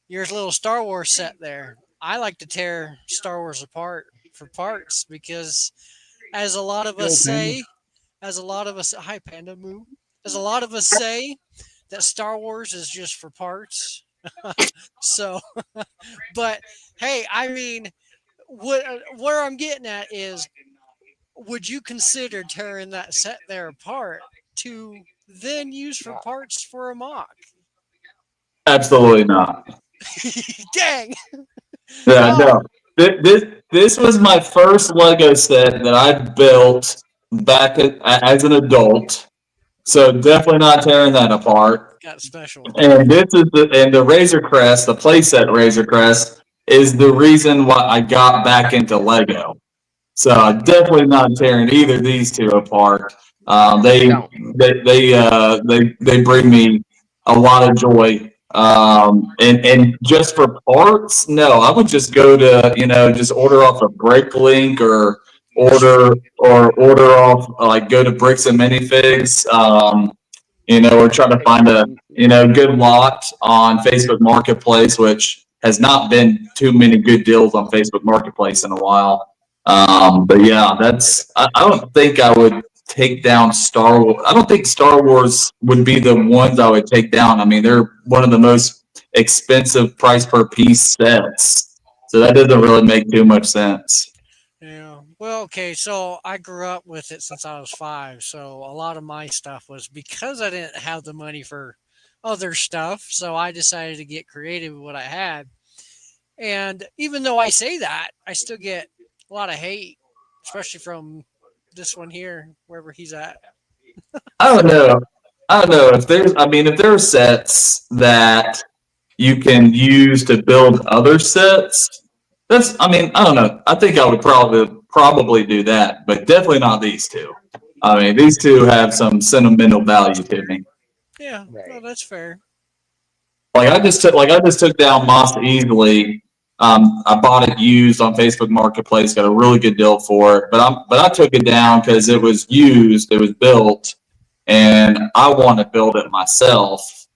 Here's a little Star Wars set there. I like to tear Star Wars apart for parts, because as a lot of us say, hi Panda Moo, as a lot of us say, that Star Wars is just for parts. So, but hey, I mean, where I'm getting at is, would you consider tearing that set there apart to then use for parts for a mock?
Absolutely not.
Dang.
Yeah, no. This was my first Lego set that I built back as an adult. So definitely not tearing that apart.
Got special.
And this is the Razor Crest, the playset Razor Crest, is the reason why I got back into Lego. So definitely not tearing either of these two apart. They bring me a lot of joy. And just for parts, no, I would just go to, just order off a BrickLink or order off, like go to Bricks and Minifigs, or try to find a, good lot on Facebook Marketplace, which has not been too many good deals on Facebook Marketplace in a while. But yeah, I don't think I would take down Star Wars. I don't think Star Wars would be the ones I would take down. I mean, they're one of the most expensive price per piece sets. So that doesn't really make too much sense.
Yeah. Well, okay. So I grew up with it since I was 5. So a lot of my stuff was because I didn't have the money for other stuff. So I decided to get creative with what I had. And even though I say that, I still get a lot of hate, especially from this one here, wherever he's at.
I don't know if there are sets that you can use to build other sets. I don't know. I think I would probably do that, but definitely not these two. I mean, these two have some sentimental value to me.
Yeah, well, that's fair.
Like I just took down Moss easily. I bought it used on Facebook Marketplace, got a really good deal for it. But I took it down because it was used, it was built, and I want to build it myself.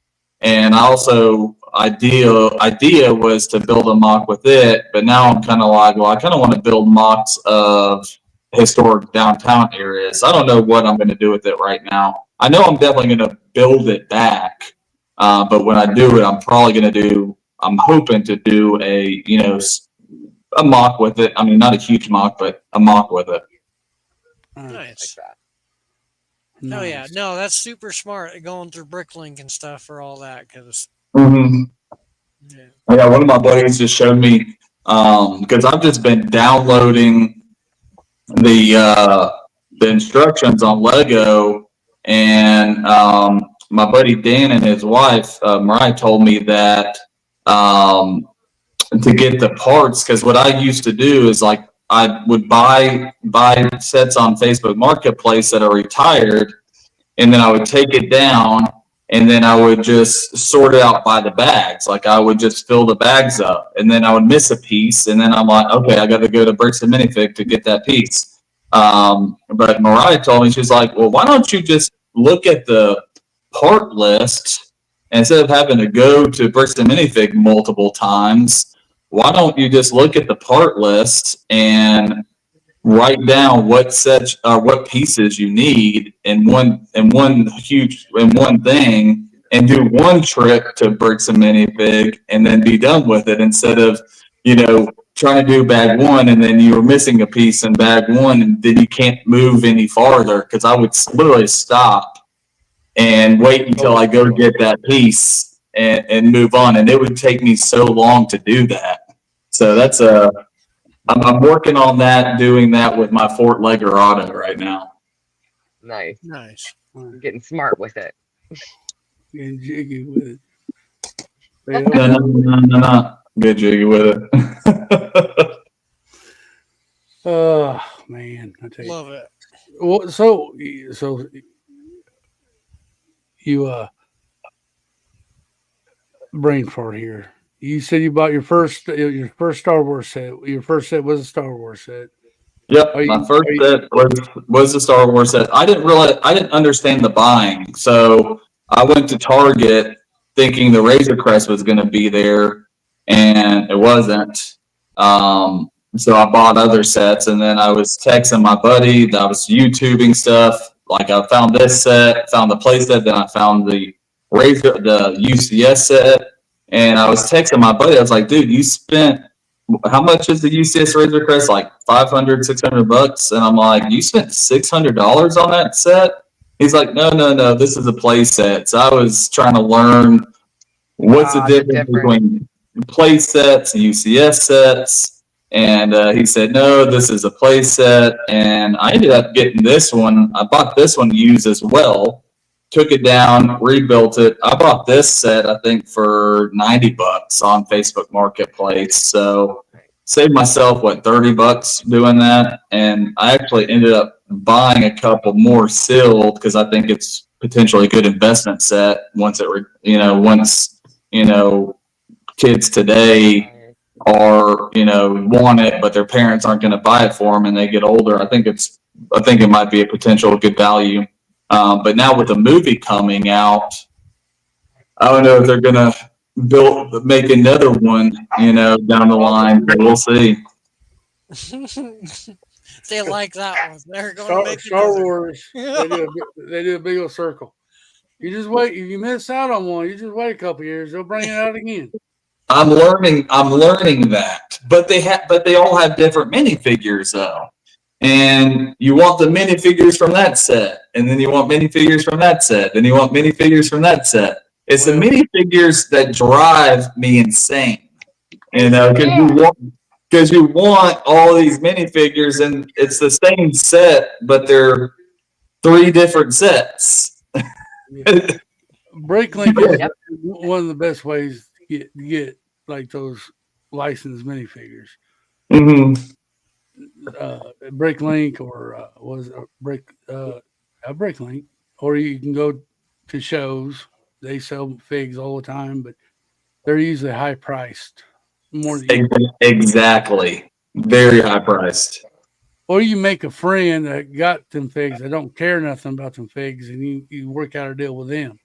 And I also idea was to build a mock with it, but now I'm kind of like, well, I kind of want to build mocks of historic downtown areas. I don't know what I'm going to do with it right now. I know I'm definitely going to build it back, but when I do it, I'm hoping to do a mock with it. I mean, not a huge mock, but a mock with it.
Nice.
Like that.
Oh yeah, no, that's super smart going through Bricklink and stuff for all that because
Mm-hmm.
yeah.
One of my buddies just showed me because I've just been downloading the instructions on Lego, and my buddy Dan and his wife Mariah told me that to get the parts, because what I used to do is like I would buy sets on Facebook Marketplace that are retired, and then I would take it down, and then I would just sort it out by the bags. Like I would just fill the bags up, and then I would miss a piece, and then I'm like, okay, I got to go to Bricks and Minifig to get that piece. But Mariah told me, she's like, well, why don't you just look at the part list instead of having to go to Bricks and Minifig multiple times? Why don't you just look at the part list and write down what sets or what pieces you need in one thing, and do one trip to Bricks and Minifig and then be done with it, instead of trying to do bag one and then you're missing a piece in bag one and then you can't move any farther, because I would literally stop and wait until I go get that piece and move on, and it would take me so long to do that. So that's I'm working on that, doing that with my Fort Legger Auto right now.
Nice.
Nice.
You're getting smart with it.
Getting jiggy with it.
No. Get jiggy with it.
Oh man, I tell you.
Love it.
Well, so you brain fart here. You said you bought your first Star Wars set. Your first set was a Star Wars set.
Yep, my first set was the Star Wars set. I didn't understand the buying, so I went to Target thinking the Razor Crest was going to be there, and it wasn't. So I bought other sets, and then I was texting my buddy. I was YouTubing stuff. Like I found this set, found the play set, then I found the UCS set, and I was texting my buddy. I was like, dude, you spent, how much is the UCS Razor Crest? Like $500, $600? And I'm like, you spent $600 on that set? He's like, no, this is a play set. So I was trying to learn what's the difference between play sets and UCS sets. And he said, no, this is a play set. And I ended up getting this one. I bought this one used as well. Took it down, rebuilt it. I bought this set, I think, for $90 on Facebook Marketplace. So saved myself, $30 doing that. And I actually ended up buying a couple more sealed, because I think it's potentially a good investment set once kids today are, want it, but their parents aren't going to buy it for them and they get older. I think it might be a potential good value. But now with the movie coming out, I don't know if they're going to make another one, down the line, but we'll see.
They like that one. They're going to make
Star Wars. They do a big old circle. You just wait. If you miss out on one, you just wait a couple years. They'll bring it out again.
I'm learning that, but they all have different minifigures though. And you want the minifigures from that set, and then you want minifigures from that set, and you want minifigures from that set. It's the minifigures that drive me insane, because you want all these minifigures, and it's the same set, but they're 3 different sets.
Bricklink is one of the best ways to get like those licensed minifigures.
Mm-hmm.
Bricklink or Bricklink, or you can go to shows. They sell figs all the time, but they're usually high priced.
Exactly, very high priced.
Or you make a friend that got them figs. That don't care nothing about them figs, and you work out a deal with them.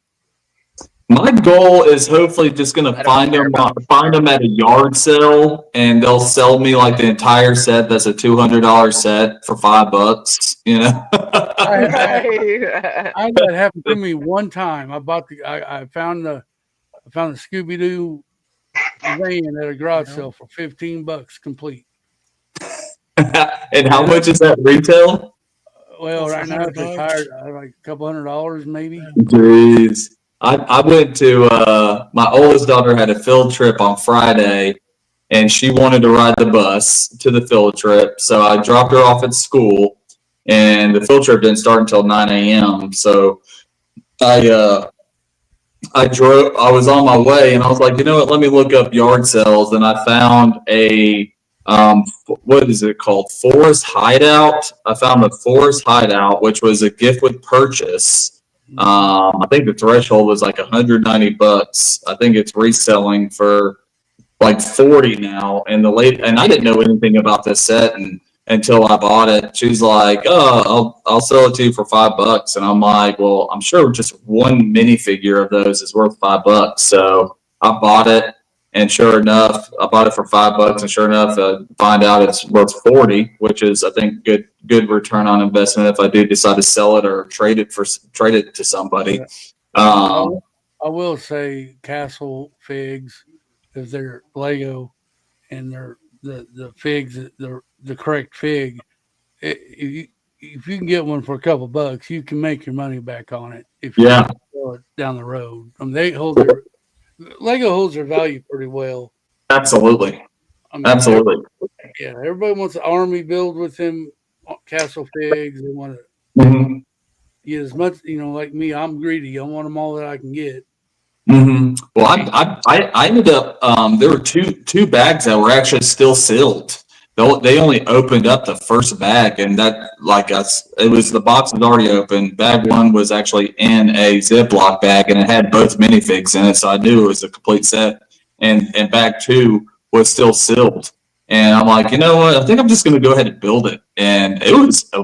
My goal is hopefully just gonna
I don't
find
care
them,
about
find them at a yard sale, and they'll sell me like the entire set. That's a $200 set for $5. You know.
Right.
I had that happen to me one time. I found the Scooby Doo van at a garage sale for $15 complete.
And how much is that retail?
Well,
Over
right now it's
$100.
retired like a couple $100 maybe.
Jeez. I went to my oldest daughter had a field trip on Friday, and she wanted to ride the bus to the field trip. So I dropped her off at school, and the field trip didn't start until 9 a.m. So I I was on my way, and I was like, you know what, let me look up yard sales, and I found a what is it called? Forest Hideout. I found a Forest Hideout, which was a gift with purchase. I think the threshold was like $190. I think it's reselling for like 40 now. And and I didn't know anything about this set until I bought it. She's like, "Oh, I'll sell it to you for $5." And I'm like, "Well, I'm sure just one minifigure of those is worth $5." So I bought it, and sure enough, I bought it for $5. And sure enough, I find out it's worth 40, which is, I think, good return on investment if I do decide to sell it or trade it to somebody.
I will say Castle figs, if they're Lego and they're the figs, the correct fig. If you can get one for a couple bucks, you can make your money back on it if you
Yeah,
sell it down the road. I mean, Lego holds their value pretty well.
absolutely,
I mean,
absolutely.
everybody wants an army build with them Castle figs. They want to
Mhm.
get as much, like me. I'm greedy. I want them all that I can get.
Well, I ended up there were two bags that were actually still sealed. They only opened up the first bag, and that like us, it was the box was already open. Bag one was actually in a Ziploc bag, and it had both minifigs in it, so I knew it was a complete set. And bag two was still sealed, and I'm like, you know what? I think I'm just going to go ahead and build it. And it was a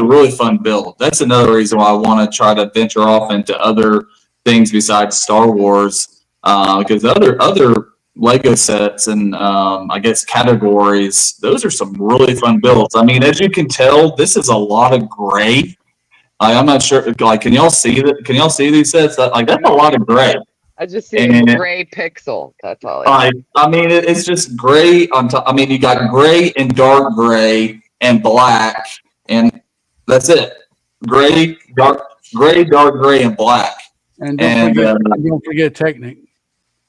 really fun build. That's another reason why I want to try to venture off into other things besides Star Wars, because other Lego sets and I guess categories, those are some really fun builds. I mean, as you can tell, this is a lot of gray. I'm not sure. Like, can y'all see that? Can y'all see these sets? That's a lot of gray.
I just see
And
a gray pixel. That's all I see.
I mean, it's just gray on top. I mean, you got gray and dark gray and black, and that's it. Dark gray, and black.
And
And
don't forget Technic.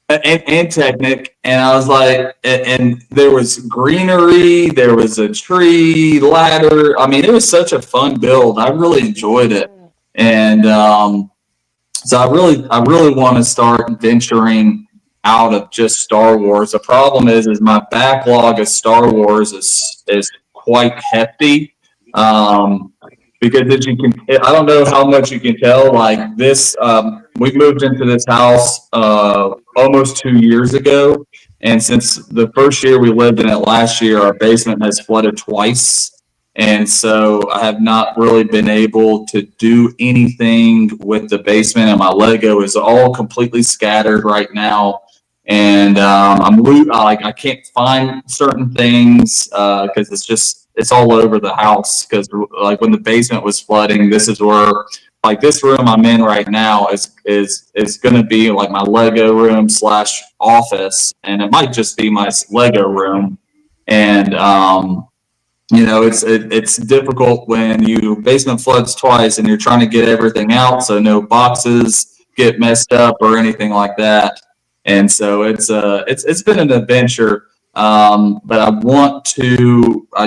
and Technic, and I was like, and there was greenery, there was a tree ladder. I mean, it was such a fun build. I really enjoyed it, and so I really want to start venturing out of just Star Wars. The problem is my backlog of Star Wars is quite hefty. Because as you can, I don't know how much you can tell. Like this, we moved into this house almost 2 years ago, and since the first year we lived in it last year, our basement has flooded twice, and so I have not really been able to do anything with the basement, and my Lego is all completely scattered right now. And I can't find certain things because it's all over the house. Because like when the basement was flooding, this is where like this room I'm in right now is going to be like my Lego room / office, and it might just be my Lego room. And it's difficult when you basement floods twice and you're trying to get everything out so no boxes get messed up or anything like that. And so it's been an adventure, but I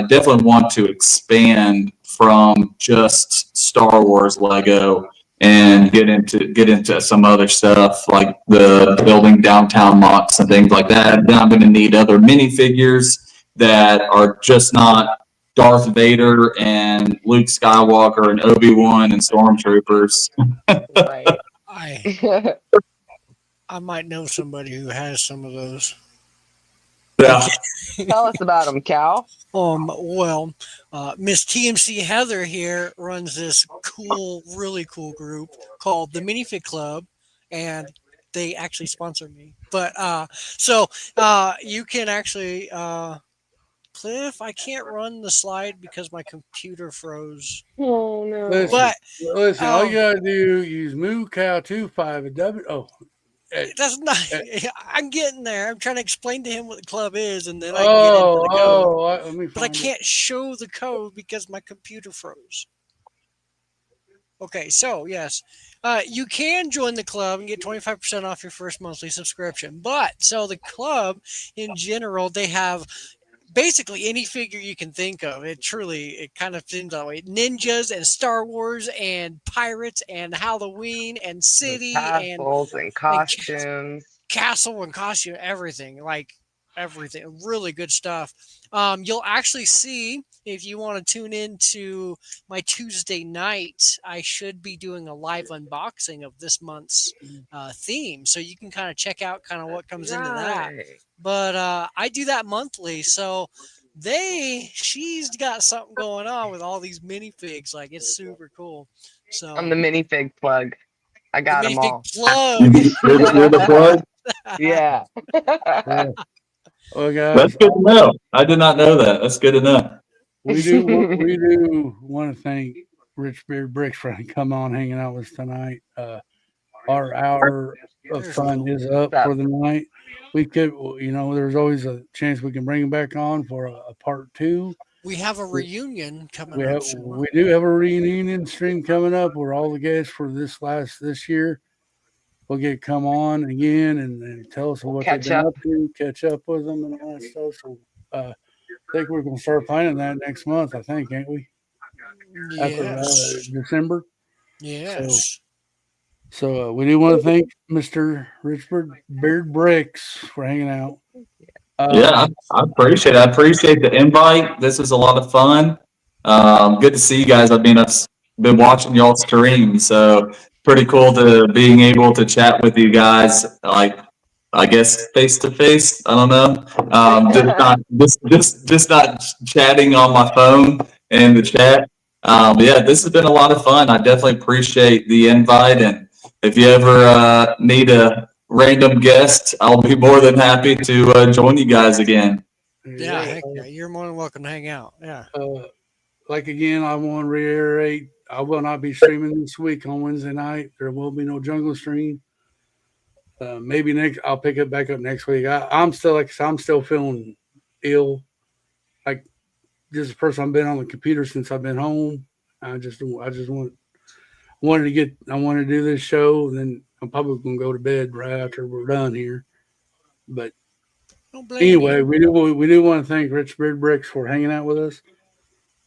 definitely want to expand from just Star Wars Lego and get into some other stuff like the building downtown lots and things like that. Then I'm going to need other minifigures that are just not Darth Vader and Luke Skywalker and Obi-Wan and Stormtroopers.
Right.
I might know somebody who has some of those.
Yeah.
Tell us about them, Cal.
Well, Miss TMC Heather here runs this really cool group called the Minifig Club, and they actually sponsor me. But you can actually Cliff, I can't run the slide because my computer froze.
Oh no.
Listen,
But
listen, all you gotta do use Moo Cow 25 and W. Oh,
that's not. I'm getting there. I'm trying to explain to him what the club is, and then I can get into the code.
Let me
But I
find it.
can't show the code because my computer froze. Okay, so yes, you can join the club and get 25% off your first monthly subscription. But so the club in general, they have basically any figure you can think of. It kind of seems that way. Ninjas and Star Wars and pirates and Halloween and city and
Castles and costumes.
castle and costume, everything, really good stuff. You'll actually see, if you want to tune into my Tuesday night, I should be doing a live unboxing of this month's theme, so you can kind of check out kind of what comes into that. But I do that monthly, so she's got something going on with all these minifigs. Like, it's super cool. So
I'm the minifig plug. I got them all.
Plug.
You're the plug?
Yeah.
Well, guys,
That's good to know. I did not know that. That's good to know.
we do want to thank Rich Beard Bricks for coming on, hanging out with us tonight. Our hour of fun is up for the night. We could, there's always a chance we can bring him back on for a part 2.
We have a reunion coming up soon.
We do have a reunion stream coming up where all the guests for this year will come on again and tell us what they've been up to, catch up with them and all that stuff. So I think we're going to start planning that next month, I think, ain't we?
Yes.
After December.
Yes.
So we do want to thank Mr. Richard Beard Bricks for hanging out.
I appreciate it. I appreciate the invite. This is a lot of fun. Good to see you guys. I've been watching y'all stream, so pretty cool to being able to chat with you guys, like, I guess face to face. I don't know. Just not chatting on my phone and in the chat. This has been a lot of fun. I definitely appreciate the invite, and if you ever need a random guest, I'll be more than happy to join you guys again.
Yeah, heck yeah, you're more than welcome to hang out. Yeah.
Again, I want to reiterate, I will not be streaming this week on Wednesday night. There will be no jungle stream. Maybe I'll pick it back up next week. I'm still feeling ill. Like, just a person, I've been on the computer since I've been home. I wanted to do this show, and then I'm probably going to go to bed right after we're done here. But anyway, we do want to thank Rich Beard Bricks for hanging out with us.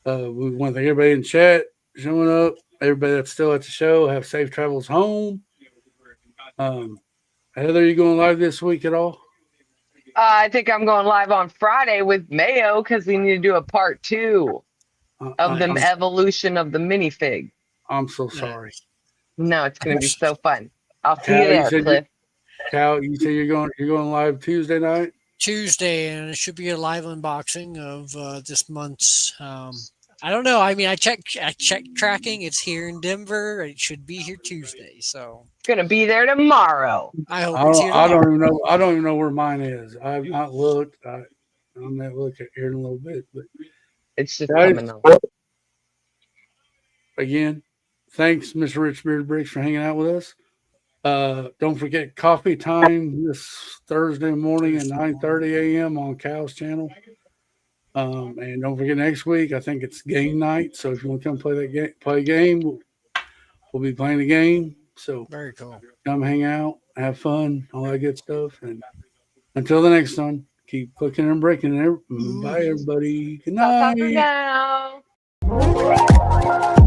We want to thank everybody in the chat showing up. Everybody that's still at the show, have safe travels home. Heather, are you going live this week at all?
I think I'm going live on Friday with Mayo because we need to do a part 2 of the evolution of the minifig.
I'm so sorry.
No, it's going to be so fun. I'll see you there, Cliff.
Cal, you say you're going live Tuesday night?
Tuesday, and it should be a live unboxing of this month's. I don't know. I mean, I checked tracking. It's here in Denver. It should be here Tuesday. So
it's gonna be there tomorrow.
I hope it's here tomorrow.
I don't even know where mine is. I've not looked. I'm gonna look at here in a little bit, but
it's just coming up.
Again, thanks, Mr. Rich Beard Bricks, for hanging out with us. Don't forget coffee time this Thursday morning at 9:30 a.m. on Cal's channel. And don't forget next week, I think it's game night. So if you want to come play a game, we'll be playing a game. So
very cool.
Come hang out, have fun, all that good stuff. And until the next one, keep clicking and breaking. Bye, everybody. Good night.
Bye now.